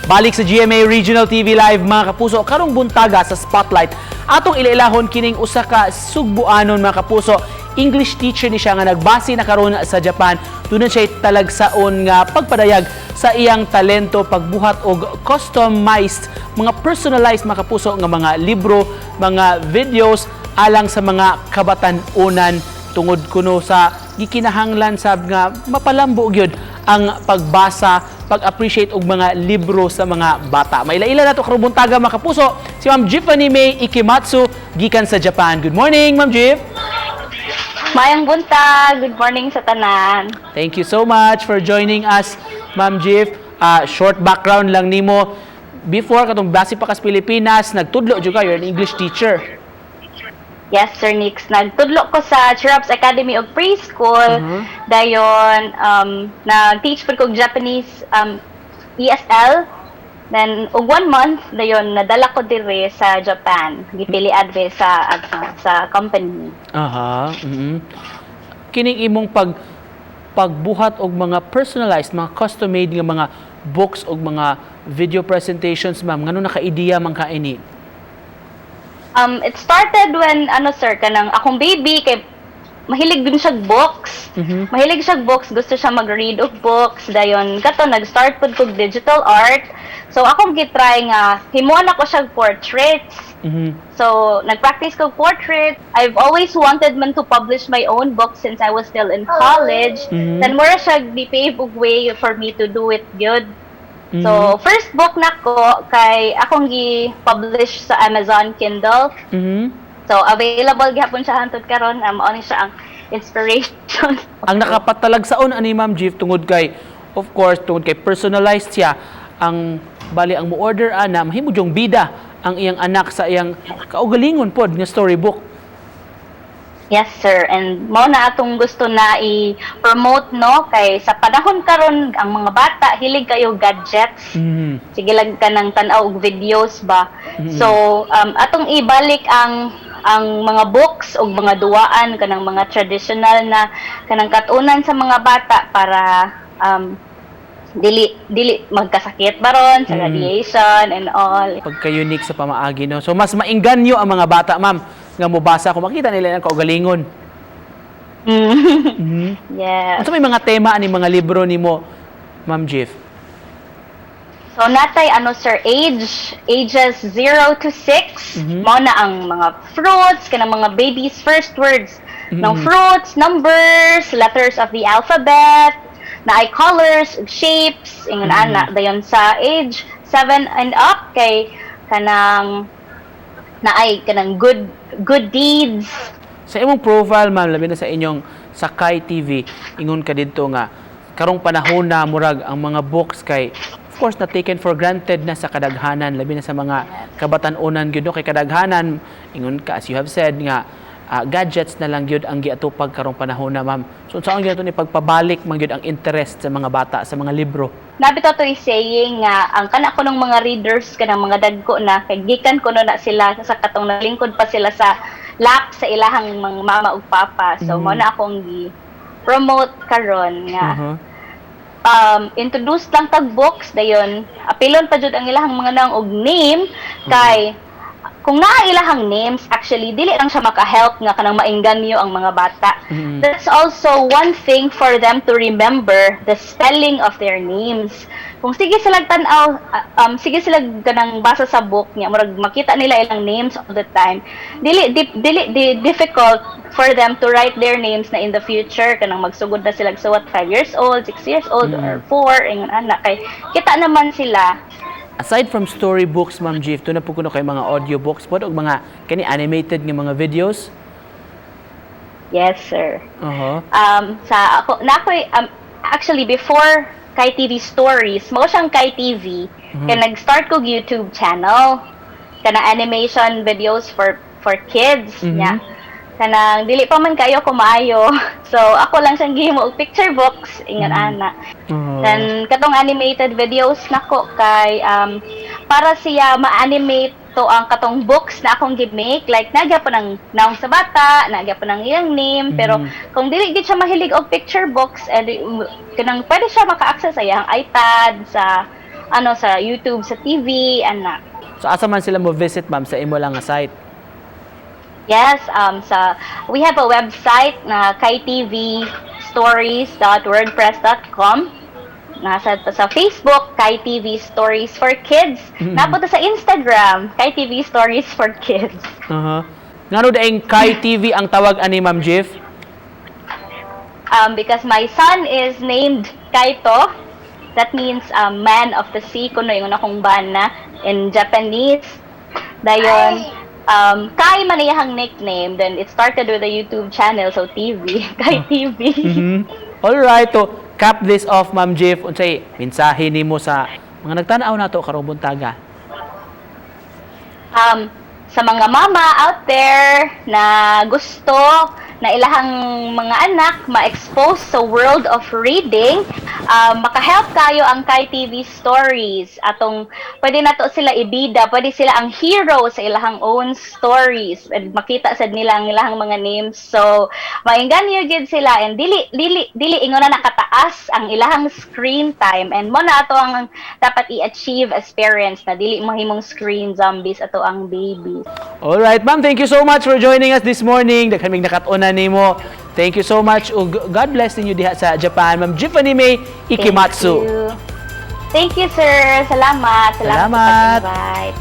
Balik sa GMA Regional TV Live mga kapuso, karong buntaga sa Spotlight. Atong ilailahon kining usa ka Sugbuanon mga kapuso. English teacher ni siya nga nagbase na karon sa Japan. Doon siya talagsaon nga pagpadayag sa iyang talento pagbuhat og customized, mga personalized mga kapuso nga mga libro, mga videos alang sa mga kabatan-unan tungod kuno sa gikinahanglan sab nga mapalambo gyud ang pagbasa, pag-appreciate og mga libro sa mga bata. Maila-ila nato karong buntaga mga kapuso, si Ma'am Giffany May Ikimatsu gikan sa Japan. Good morning, Ma'am Giff. Mayang buntag, good morning sa tanan. Thank you so much for joining us, Ma'am Giff. Short background lang nimo. Before katong base pa kas Pilipinas, nagtudlo jud ka, you're an English teacher. Yes, Sir Nix. Nagtudlo ko sa Chiraps Academy of Preschool. Dayon, nag-teach po ko Japanese ESL. Then, og 1 month, dayon, nadala ko dire sa Japan. Gipili adve sa company. Aha. Kining imong pagbuhat og mga personalized, mga custom-made nga mga books og mga video presentations, ma'am. Ngano naka-ideya man ka ini? It started when, sir, kanang akong baby, kay mahilig din siya books. Mahilig siya books, gusto siya mag-read of books. Dayon, kato, nag-start po kog digital art. So, akong gitry nga, himuan ako siya portraits. So, nag-practice ko portrait. I've always wanted man to publish my own book since I was still in college. Then, mura siya di-pave og way for me to do it good. So, first book na ko, kay akong gi-publish sa Amazon Kindle. So, available gihapon siya hantod karon. Mao ni siya ang inspiration. Ang nakapatalagsaon ani Ma'am Giff tungod kay, of course, tungod kay personalized siya, ang bali ang mo-order ana, mahimo jong bida ang iyang anak sa iyang kaugalingon pod nga storybook. Yes, sir. And mao na atong gusto na i-promote, no? Kay sa panahon karon ang mga bata hilig kayo gadgets. Sige lang ka ng tanaw og videos ba. So, atong ibalik ang mga books o mga duwaan kanang mga traditional na kanang katunan sa mga bata para dili magkasakit baron sa radiation and all. Pagka-unique sa pamaagi, no? So, mas maingganyo ang mga bata, ma'am, nga mubasa kung makita nila ang kaugalingon. Yes. Ano may mga tema ani mga libro nimo, Ma'am Giff? So, natay, sir, ages 0 to 6. Mao na ang mga fruits, kanang mga babies' first words ng fruits, numbers, letters of the alphabet, na ay colors, shapes, ingon ana. Dayon sa age 7 and up, kay kanang na ay kanang good deeds. Sa imong profile, ma'am, labi na sa inyong Sakay TV, ingon ka dito nga, karong panahon na murag ang mga books kay, of course, na taken for granted na sa kadaghanan, labi na sa mga kabatan-unan gyud, kay kadaghanan, ingon ka, as you have said, nga, gadgets na lang gyud ang giatupag karong panahon na, ma'am. So, saan gyud ni pagpabalik man gyud ang interest sa mga bata, sa mga libro? Nabito to saying nga ang kana ko ng mga readers kanang mga dagko na kay gikan ko na sila sa katong nalingkod pa sila sa lap sa ilahang mga mama ug papa. So mo na akong gi-promote karon nga introduce lang tag books dayon apilon pa jud ang ilahang mga nang og name kay kung naa ilahang names, actually, dili lang siya maka-help nga kanang maingganyo ang mga bata. That's also one thing for them to remember, the spelling of their names. Kung sige sila tanaw, sige sila kanang basa sa book niya, murag makita nila ilang names all the time. Dili difficult for them to write their names na in the future kanang magsugod na sila so what 5 years old, 6 years old or 4 ingon ana kay kita naman sila. Aside from storybooks, Ma'am Giff, doon na po kuno kay mga audiobooks po o mga kani animated nga mga videos? Yes, sir. Sa ako actually before Kai TV Stories, mo siyang Kai TV, kaya nag-start ko YouTube channel, kana animation videos for kids niya. Kanang dili pa man kayo kumaayo. So ako lang siyang gihimo og picture books ingon ana. Then katong animated videos nako kay para siya ma-animate to ang katong books na akong gi-make, like nagya pa ng naong sa bata, nagya pa ng iyang name, pero kung dili gid siya mahilig og picture books, kanang pwede siya maka-access sa iyang iPad, sa sa YouTube, sa TV, ana. So asa man sila mo visit ma'am sa imo lang nga site? Yes, we have a website na kaitvstories.wordpress.com. Nasa sa Facebook, Kai TV Stories for Kids. Napunta sa Instagram, Kai TV Stories for Kids. Ngano daing Kai TV ang tawag ani Ma'am Jif? Because my son is named Kaito. That means man of the sea, kuno yung akong bana in Japanese. Dayon, Kai man iyang nickname, then it started with a YouTube channel, so TV, Kai TV. All right, to cap this off Ma'am Jif, unsay mensahe nimo sa mga nagtanaw nato karong buntaga? Sa mga mama out there na gusto na ilahang mga anak ma-expose sa world of reading, maka-help kayo ang Kai TV Stories. Atong pwede nato sila ibida, pwede sila ang hero sa ilahang own stories. And makita sad nila ang ilahang mga names. So, mainggan niyo gid sila and dili ingon na nakataas ang ilahang screen time, and mo na ato ang dapat i-achieve as parents na dili mahimong screen zombies ato ang baby. All right, ma'am, thank you so much for joining us this morning. Kaming nakatuna nimo. Thank you so much. Ug God bless ninyo diha sa Japan, Ma'am Jifanime Ikimatsu. Thank you, sir. Salamat. Salamat. Sa pag-invite.